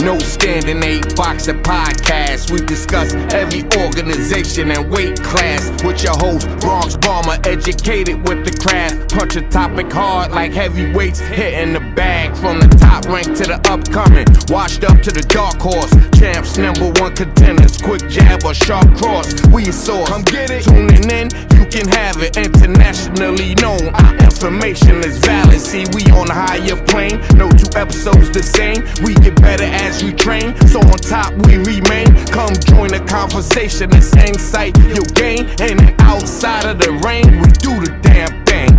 No standing 8-boxer podcast. We discuss every organization and weight class. With your host, Bronx Bomber, educated with the craft. Punch a topic hard like heavyweights, hitting the bag. From the top rank to the upcoming, washed up to the dark horse. Champs, #1 contenders, quick jab or sharp cross. We your source, come get it. Tuning in, you can have it. Internationally known, our information is valid. See, we on a higher plane, no 2 episodes the same. We get better as we train, so on top we remain. Come join the conversation, it's insight you'll gain. And then outside of the rain, we do the damn thing.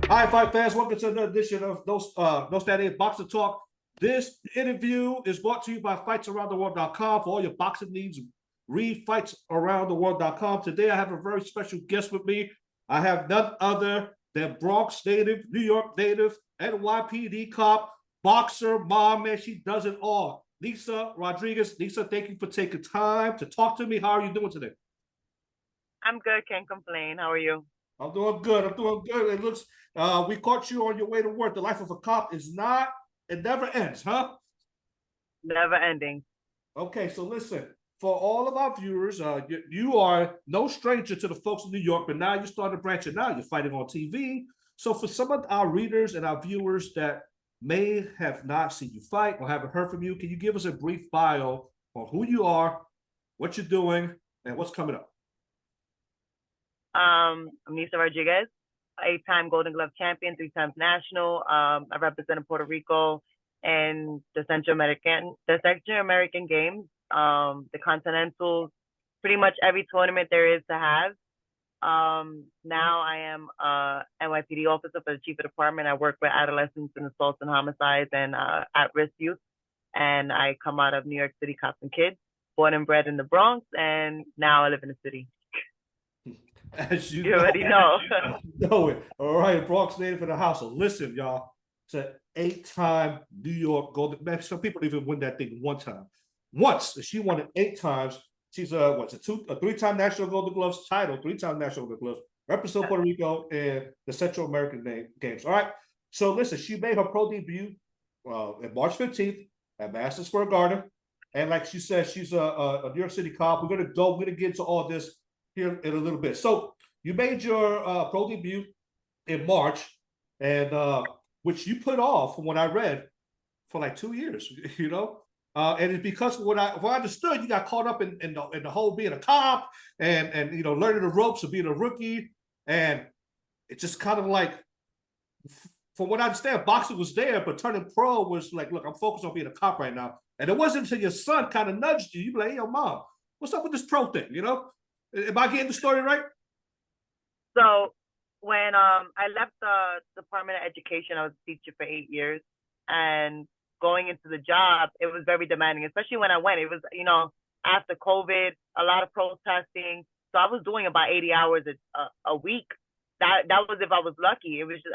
All right, fight fans, welcome to another edition of No Standing Boxing Talk. This interview is brought to you by FightsAroundTheWorld.com. For all your boxing needs, read FightsAroundTheWorld.com. Today, I have a very special guest with me. I have none other than Bronx native, New York native, NYPD cop, boxer, mom, man, she does it all. Nisa Rodriguez. Nisa, thank you for taking time to talk to me. How are you doing today? I'm good, can't complain. How are you? I'm doing good. It looks, we caught you on your way to work. The life of a cop is not, it never ends, huh? Never ending. Okay, so listen, for all of our viewers, you are no stranger to the folks in New York, but now you started branching out. You're fighting on TV. So for some of our readers and our viewers that may have not seen you fight or haven't heard from you, can you give us a brief bio on who you are, what you're doing, and what's coming up? I'm Nisa Rodriguez, 8-time Golden Glove champion, 3 times national. I represented Puerto Rico and the Central American Games, the Continentals, pretty much every tournament there is to have. Now I am a NYPD officer for the Chief of Department. I work with adolescents and assaults and homicides and at-risk youth. And I come out of New York City Cops and Kids, born and bred in the Bronx, and now I live in the city. As you already know. Know it. All right, Bronx native in the house. So listen, y'all. It's an 8-time New York Golden. Man, some people even win that thing one time. Once she won it 8 times. She's a 3-time National Golden Gloves title, 3-time National Golden Gloves, represent Puerto Rico in the Central American Games. All right. So listen, she made her pro debut on March 15th at Madison Square Garden, and like she said, she's a New York City cop. We're gonna get into all this here in a little bit. So you made your pro debut in March, and which you put off, from what I read, for like 2 years, you know? And it's because what I understood, you got caught up in the whole being a cop and you know, learning the ropes of being a rookie. And it's just kind of like, from what I understand, boxing was there, but turning pro was like, look, I'm focused on being a cop right now. And it wasn't until your son kind of nudged you. You be like, hey, yo, mom, what's up with this pro thing, you know? Am I getting the story right? So when I left the Department of Education, I was a teacher for 8 years, and going into the job, it was very demanding, especially when I went. It was, you know, after COVID, a lot of protesting. So I was doing about 80 hours a week. That was if I was lucky. It was just,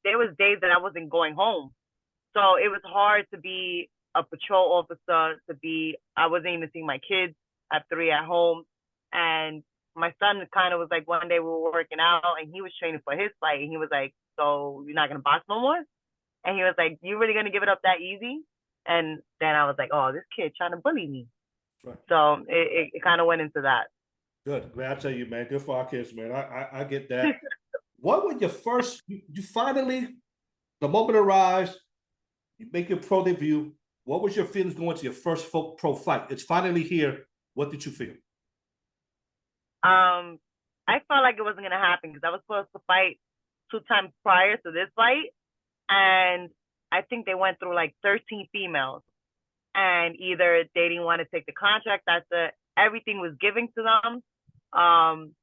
there was days that I wasn't going home. So it was hard to be a patrol officer, I wasn't even seeing my kids at 3 at home. And my son kind of was like, one day we were working out and he was training for his fight. And he was like, so you're not going to box no more? And he was like, you really going to give it up that easy? And then I was like, oh, this kid trying to bully me. Right. So it kind of went into that. Good. Man, I tell you, man, good for our kids, man. I get that. What was your first, you finally, the moment arrives, you make your pro debut. What was your feelings going to your first pro fight? It's finally here. What did you feel? I felt like it wasn't going to happen because I was supposed to fight 2 times prior to this fight. And I think they went through like 13 females. And either they didn't want to take the contract, everything was given to them.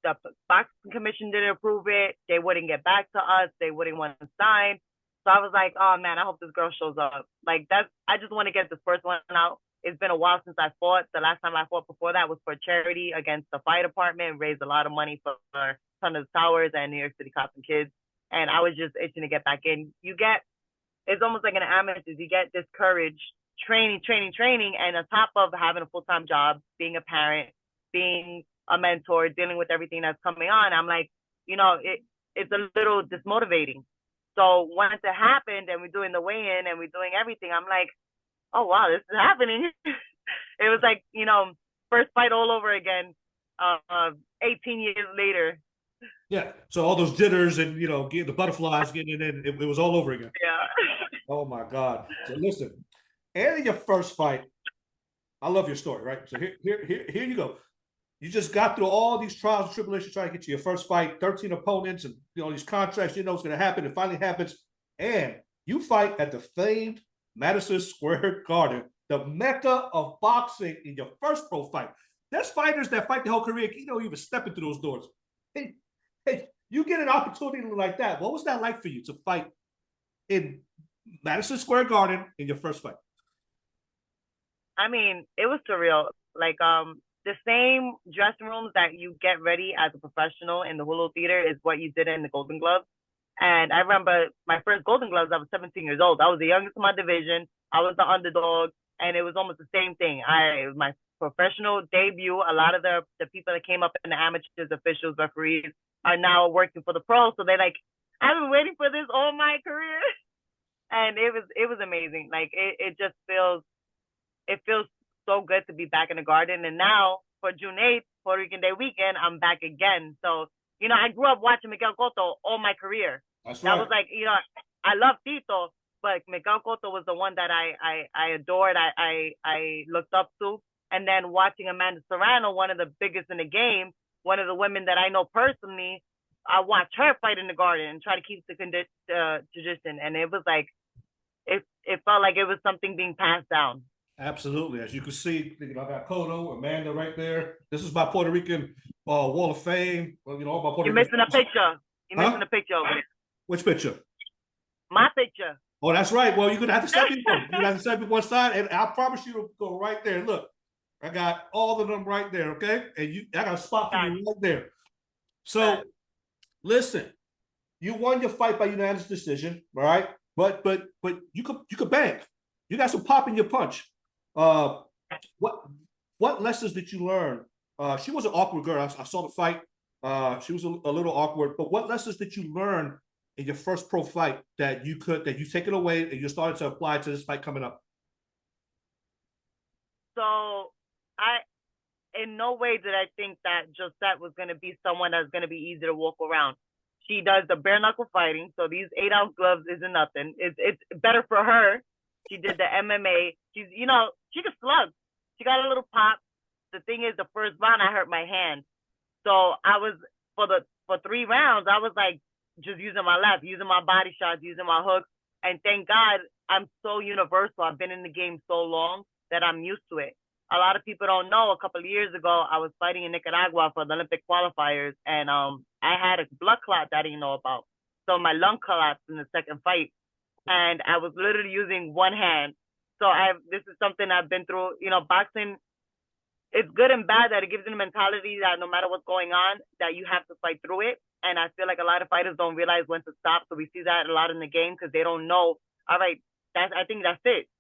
The boxing commission didn't approve it. They wouldn't get back to us. They wouldn't want to sign. So I was like, oh man, I hope this girl shows up. Like I just want to get this first one out. It's been a while since I fought. The last time I fought before that was for charity against the fire department, raised a lot of money for Son of the Towers and New York City Cops and Kids. And I was just itching to get back in. It's almost like an amateur. You get discouraged training. And on top of having a full-time job, being a parent, being a mentor, dealing with everything that's coming on. I'm like, it's a little dismotivating. So once it happened and we're doing the weigh-in and we're doing everything, I'm like, oh wow, this is happening. It was like, first fight all over again, 18 years later. Yeah. So all those jitters and get the butterflies getting in, it was all over again. Yeah. Oh my God. So listen, and in your first fight, I love your story, right? So here you go. You just got through all these trials and tribulations trying to get to your first fight, 13 opponents, and these contracts, it's going to happen. It finally happens. And you fight at the famed Madison Square Garden, the mecca of boxing, in your first pro fight. There's fighters that fight the whole career, even stepping through those doors. Hey, you get an opportunity like that. What was that like for you to fight in Madison Square Garden in your first fight? I mean, it was surreal. Like, the same dressing rooms that you get ready as a professional in the Hulu Theater is what you did in the Golden Glove. And I remember my first Golden Gloves, I was 17 years old. I was the youngest in my division. I was the underdog, and it was almost the same thing. It was my professional debut. A lot of the people that came up in the amateurs, officials, referees are now working for the pros. So they're like, I've been waiting for this all my career. And it was amazing. Like, it just feels so good to be back in the Garden. And now for June 8th, Puerto Rican Day weekend, I'm back again. So, I grew up watching Miguel Cotto all my career. That's right. That was like, I love Tito, but Miguel Cotto was the one that I adored, I looked up to. And then watching Amanda Serrano, one of the biggest in the game, one of the women that I know personally, I watched her fight in the Garden and try to keep the tradition. And it was like, it felt like it was something being passed down. Absolutely. As you can see, I got Cotto, Amanda right there. This is my Puerto Rican Wall of Fame. All my Puerto You're Rican missing a picture. You're missing a picture over there. Which picture? My picture. Oh, that's right. Well, you're going to have to send me one. You're going to have to send me one side, and I promise you to go right there. Look, I got all of them right there, okay? And I got a spot for you right there. So, listen, you won your fight by unanimous decision, all right? But you could bang. You got some pop in your punch. What lessons did you learn? She was an awkward girl. I saw the fight. She was a little awkward. But what lessons did you learn in your first pro fight that you take it away and you started to apply to this fight coming up? So in no way did I think that Josette was going to be someone that's going to be easy to walk around. She does the bare knuckle fighting, so these 8-ounce gloves isn't nothing. It's better for her. She did the MMA. She can slug. She got a little pop. The thing is, the first round I hurt my hand, so I was for 3 rounds I was like just using my left, using my body shots, using my hooks, and thank God I'm so universal. I've been in the game so long that I'm used to it. A lot of people don't know. A couple of years ago, I was fighting in Nicaragua for the Olympic qualifiers, and I had a blood clot that I didn't know about. So my lung collapsed in the second fight, and I was literally using one hand. So this is something I've been through. Boxing, it's good and bad that it gives you the mentality that no matter what's going on, that you have to fight through it. And I feel like a lot of fighters don't realize when to stop. So we see that a lot in the game because they don't know. All right, I think that's it.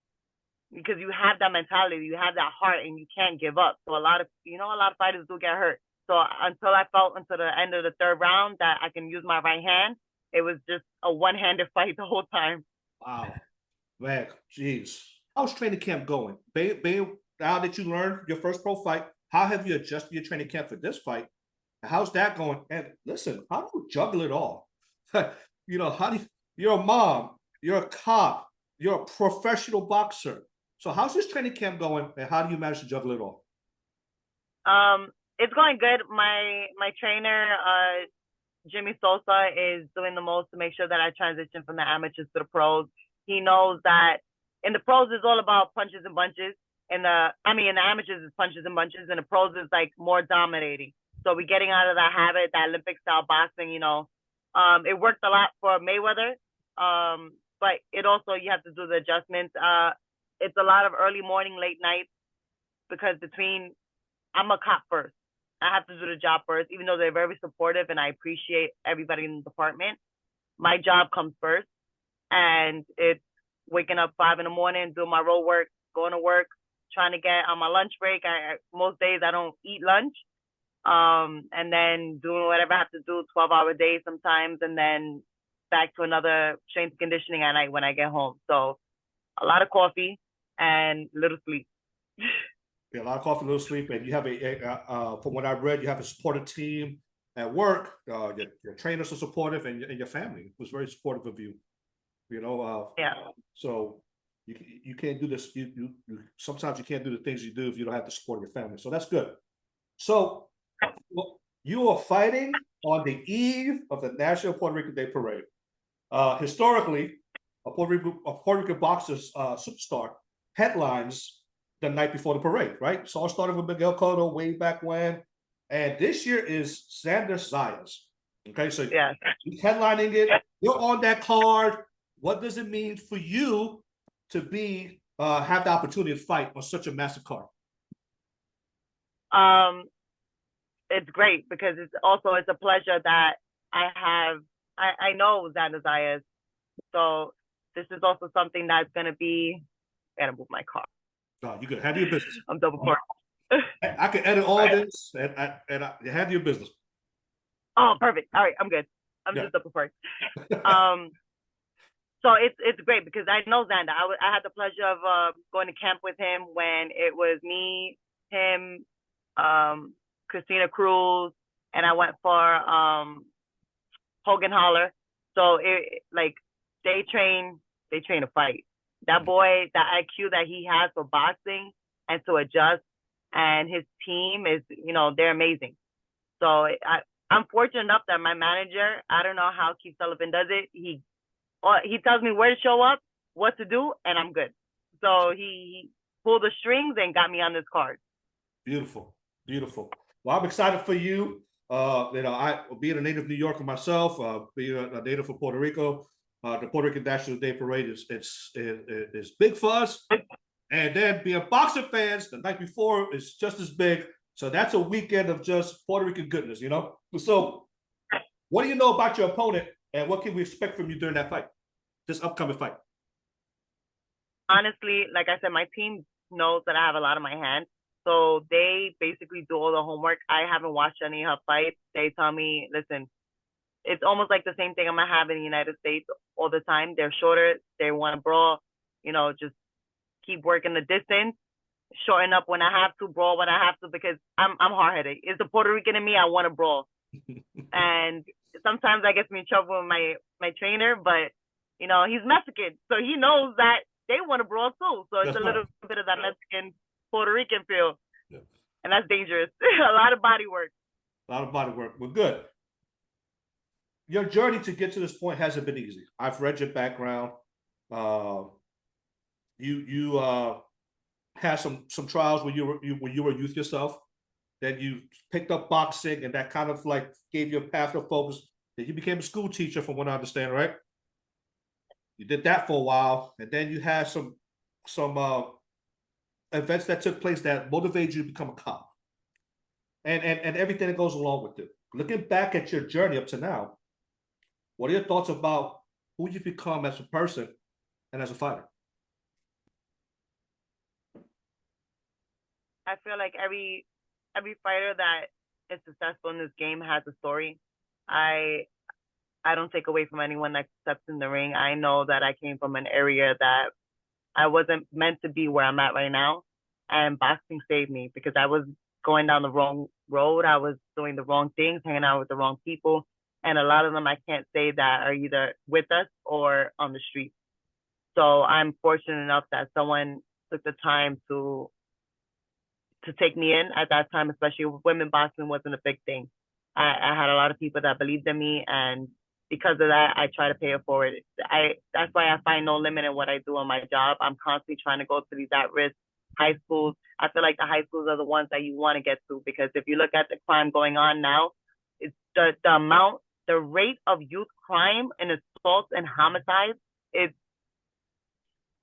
Because you have that mentality, you have that heart, and you can't give up. So a lot of fighters do get hurt. So until I felt until the end of the third round that I can use my right hand, it was just a one-handed fight the whole time. Wow, man, jeez. How's training camp going? Now that you learned your first pro fight, how have you adjusted your training camp for this fight? How's that going? And listen, how do you juggle it all? You're a mom, you're a cop, you're a professional boxer. So how's this training camp going, and how do you manage to juggle it all? It's going good. My trainer, Jimmy Sosa, is doing the most to make sure that I transition from the amateurs to the pros. He knows that in the pros it's all about punches and bunches. In the amateurs it's punches and bunches, and the pros is like more dominating. So we're getting out of that habit, that Olympic style boxing. It worked a lot for Mayweather, but it also, you have to do the adjustments. It's a lot of early morning, late nights, because I'm a cop first. I have to do the job first, even though they're very supportive and I appreciate everybody in the department. My job comes first, and it's waking up 5 a.m, doing my road work, going to work, trying to get on my lunch break. Most days I don't eat lunch. and then doing whatever I have to do, 12-hour days sometimes, and then back to another strength conditioning at night when I get home. So a lot of coffee and little sleep. Yeah, a lot of coffee, little sleep, and you have from what I've read, you have a supportive team at work. Your trainers are supportive, and your family was very supportive of you. You know, Yeah. So you can't do this. You sometimes you can't do the things you do if you don't have the support of your family. So that's good. So you are fighting on the eve of the National Puerto Rican Day Parade. Historically, a Puerto Rican boxer's superstar headlines the night before the parade, right? So it started with Miguel Cotto way back when, and this year is Xander Zayas. Okay, so yeah, you're headlining it. You're on that card. What does it mean for you to be have the opportunity to fight on such a massive card? It's great because it's a pleasure that I know Xander Zayas. So this is also something that's gonna be. I gotta move my car. No, you can handle your business. I'm double parked. I can edit all this and I handle your business. Oh, perfect. All right, I'm good. I'm just double parked. So it's great because I know Xander. I had the pleasure of going to camp with him when it was me, him, Christina Cruz, and I went for Hogan Holler. So they train to fight. That boy, the IQ that he has for boxing and to adjust, and his team is, they're amazing. So I'm fortunate enough that my manager, I don't know how Keith Sullivan does it. He tells me where to show up, what to do, and I'm good. So he pulled the strings and got me on this card. Beautiful, beautiful. Well, I'm excited for you. I being a native New Yorker myself, being a native of Puerto Rico, the Puerto Rican National Day Parade is big for us. And then being boxer fans, the night before is just as big. So that's a weekend of just Puerto Rican goodness, So what do you know about your opponent, and what can we expect from you during that fight, this upcoming fight? Honestly, like I said, my team knows that I have a lot on my hands. So they basically do all the homework. I haven't watched any of her fights. They tell me, listen, it's almost like the same thing I'm going to have in the United States all the time. They're shorter. They want to brawl, just keep working the distance, shorten up when I have to, brawl when I have to, because I'm hard-headed. It's the Puerto Rican in me. I want to brawl. And sometimes that gets me in trouble with my trainer, but, he's Mexican. So he knows that they want to brawl too. So it's a little bit of that Mexican Puerto Rican feel. Yeah. And that's dangerous. A lot of body work. Well, good. Your journey to get to this point hasn't been easy. I've read your background. You had some trials when you were a youth yourself. Then you picked up boxing, and that kind of like gave you a path of focus. Then you became a school teacher, from what I understand, right? You did that for a while, and then you had some events that took place that motivated you to become a cop, and everything that goes along with it. Looking back at your journey up to now, what are your thoughts about who you've become as a person and as a fighter? I feel like every fighter that is successful in this game has a story. I don't take away from anyone that steps in the ring. I know that I came from an area that I wasn't meant to be where I'm at right now, and boxing saved me because I was going down the wrong road. I was doing the wrong things, hanging out with the wrong people, and a lot of them I can't say that are either with us or on the street. So I'm fortunate enough that someone took the time to take me in at that time, especially women boxing wasn't a big thing. I had a lot of people that believed in me, and because of that, I try to pay it forward. That's why I find no limit in what I do on my job. I'm constantly trying to go to these at-risk high schools. I feel like the high schools are the ones that you want to get to, because if you look at the crime going on now, it's the rate of youth crime and assaults and homicides is,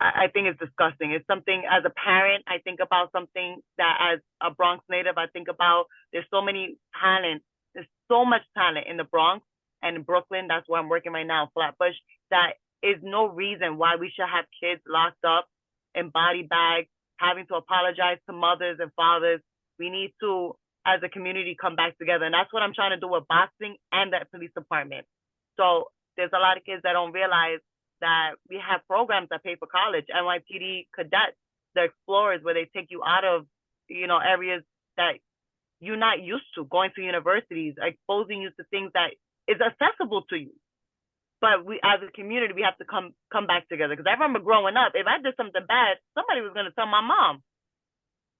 I think it's disgusting. It's something, as a parent, I think about something that, as a Bronx native, I think about, there's so many talent. There's so much talent in the Bronx and in Brooklyn. That's where I'm working right now, Flatbush. That is no reason why we should have kids locked up in body bags, having to apologize to mothers and fathers. We need to as a community come back together. And that's what I'm trying to do with boxing and the police department. So there's a lot of kids that don't realize that we have programs that pay for college. NYPD cadets, the explorers, where they take you out of, areas that you're not used to, going to universities, exposing you to things that is accessible to you. But we, as a community, we have to come back together. Because I remember growing up, if I did something bad, somebody was going to tell my mom,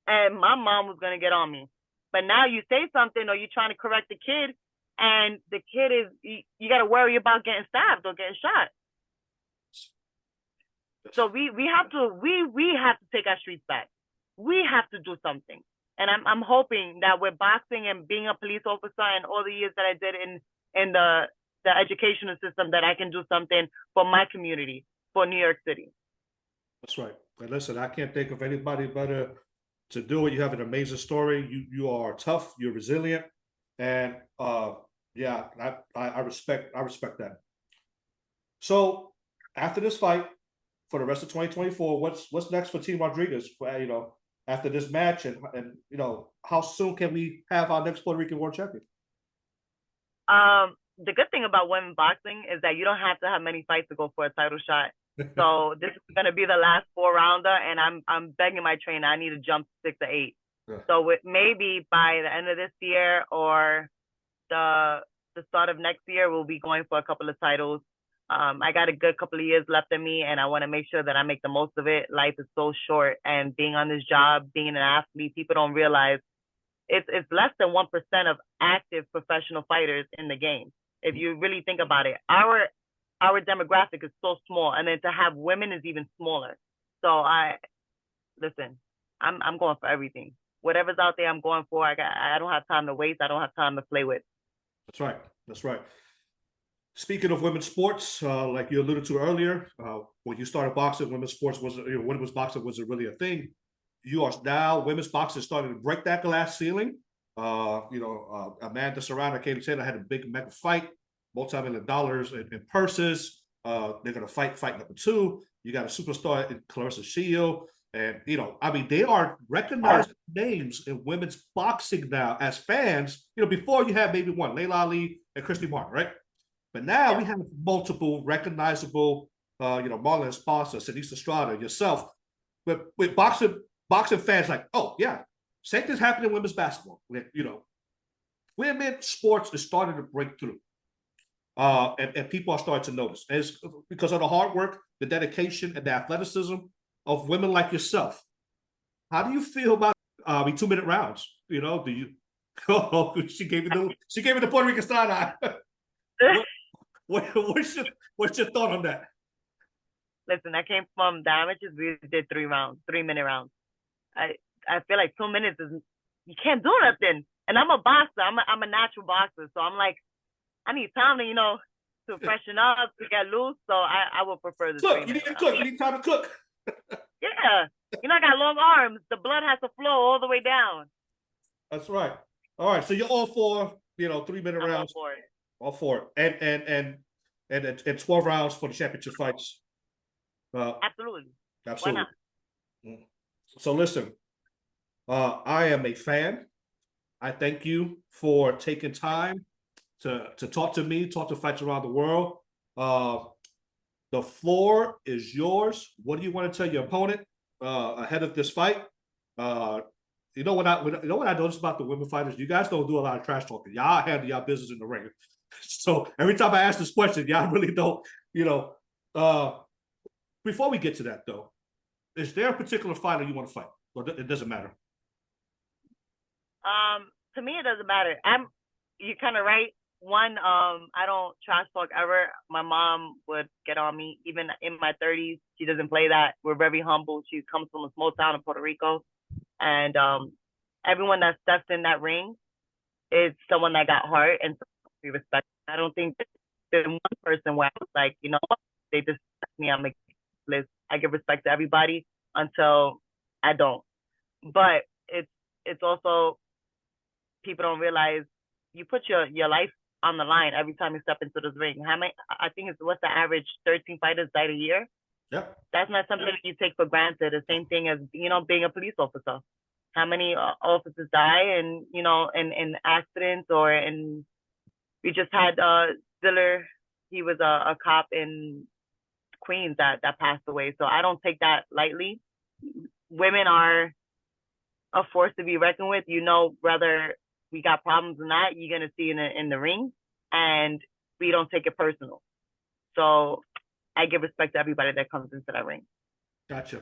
and my mom was going to get on me. But now you say something, or you're trying to correct the kid, and the kid is, you got to worry about getting stabbed or getting shot. So we have to take our streets back. We have to do something. And I'm hoping that with boxing and being a police officer and all the years that I did in the educational system, that I can do something for my community, for New York City. That's right. And listen, I can't think of anybody better to do it. You have an amazing story. You are tough. You're resilient, and yeah, I respect that. So after this fight, for the rest of 2024, what's next for Team Rodriguez? After this match, and how soon can we have our next Puerto Rican world champion? The good thing about women boxing is that you don't have to have many fights to go for a title shot. So this is going to be the last 4-rounder, and I'm begging my trainer, I need to jump 6 or 8. Yeah. So maybe by the end of this year or the start of next year, we'll be going for a couple of titles. I got a good couple of years left in me, and I want to make sure that I make the most of it. Life is so short, and being on this job, being an athlete, people don't realize it's less than 1% of active professional fighters in the game. If you really think about it, our demographic is so small, and then to have women is even smaller. So I'm going for everything. Whatever's out there, I'm going for. I don't have time to waste. I don't have time to play with. That's right. Speaking of women's sports, like you alluded to earlier, when you started boxing, women's boxing wasn't really a thing. You are now, women's boxing is starting to break that glass ceiling. Amanda Serrano, Katie Taylor had a big mega fight, multi-million dollars in purses. They're going to fight number 2. You got a superstar in Clarissa Shield. And, they are recognized names in women's boxing now as fans. Before you had maybe one, Layla Ali and Christy Martin, right? But now we have multiple recognizable, Marlon Esparza, Sinisa Estrada, yourself, with boxing fans like, oh yeah, same thing's happening in women's basketball. Women's sports is starting to break through, and people are starting to notice. And it's because of the hard work, the dedication, and the athleticism of women like yourself. How do you feel about 2-minute rounds? Do you? Oh, she gave me the Puerto Rican side eye. What's your thought on that? Listen, I came from the amateurs. We did 3-minute rounds. I feel like 2 minutes is, you can't do nothing. And I'm a boxer. I'm a natural boxer. So I'm like, I need time to freshen up, to get loose. So I would prefer the cook. You need to cook. You need time to cook. Yeah. I got long arms. The blood has to flow all the way down. That's right. All right. So you're all for 3-minute rounds. All for it. And 12 rounds for the championship fights. Absolutely. Why not? So listen, I am a fan. I thank you for taking time to talk to me, talk to fights around the world. The floor is yours. What do you want to tell your opponent ahead of this fight? You know what I noticed about the women fighters? You guys don't do a lot of trash talking. Y'all handle y'all business in the ring. So every time I ask this question, y'all really don't. Before we get to that, though, is there a particular fighter you want to fight, or it doesn't matter? To me, it doesn't matter. You're kind of right. One, I don't trash talk ever. My mom would get on me, even in my 30s. She doesn't play that. We're very humble. She comes from a small town in Puerto Rico, and everyone that steps in that ring is someone that got heart and we respect. I don't think there's one person where I was like, what? They just me. I'm like, I give respect to everybody until I don't. But it's also, people don't realize you put your life on the line every time you step into this ring. I think what's the average? 13 fighters died a year. Yep. That's not something that you take for granted. The same thing as being a police officer. how many officers die and, you know, in accidents or in, we just had Diller, he was a cop in Queens that passed away. So I don't take that lightly. Women are a force to be reckoned with. You know, whether we got problems or not, you're gonna see in the ring, and we don't take it personal. So I give respect to everybody that comes into that ring. Gotcha.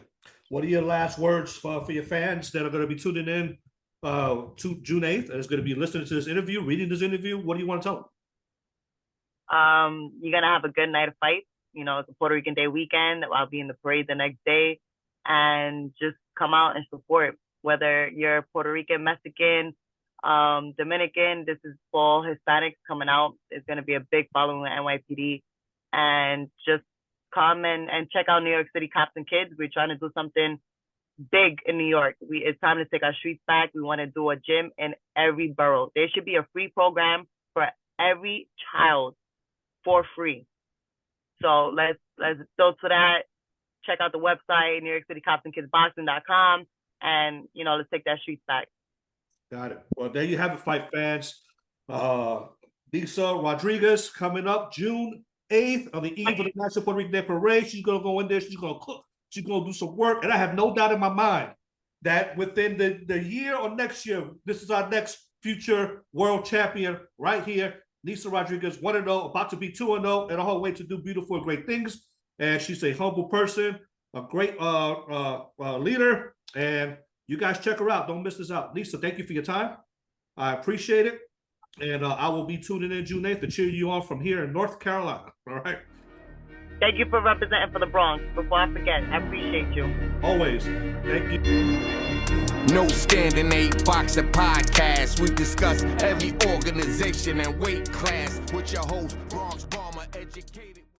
What are your last words for your fans that are going to be tuning in to June 8th and is going to be listening to this interview, reading this interview? What do you want to tell them? You're gonna have a good night of fights. You know, it's a Puerto Rican Day weekend. I'll be in the parade the next day, and just come out and support. Whether you're Puerto Rican, Mexican, Dominican, this is all Hispanics coming out. It's going to be a big following with NYPD, and just come and check out New York City Cops and Kids. We're trying to do something big in New York. It's time to take our streets back. We want to do a gym in every borough. There should be a free program for every child for free. So let's go to that. Check out the website, New York City Cops and Kids Boxing.com, and you know, let's take that streets back. Got it. Well, there you have it, fight fans. Nisa Rodriguez coming up June 8th on the eve of the National Puerto Rican Day Parade. She's gonna go in there, she's gonna cook, she's gonna do some work, and I have no doubt in my mind that within the year or next year, this is our next future world champion right here. Nisa Rodriguez, 1-0, about to be 2-0, and on her way to do beautiful and great things. And she's a humble person, a great leader, and you guys check her out. Don't miss this out. Nisa, thank you for your time. I appreciate it. And I will be tuning in June 8th to cheer you on from here in North Carolina. All right. Thank you for representing for the Bronx. Before I forget, I appreciate you. Always. Thank you. No Standing 8 Boxer Podcast. We discuss every organization and weight class with your host, Bronx Bomber, educated.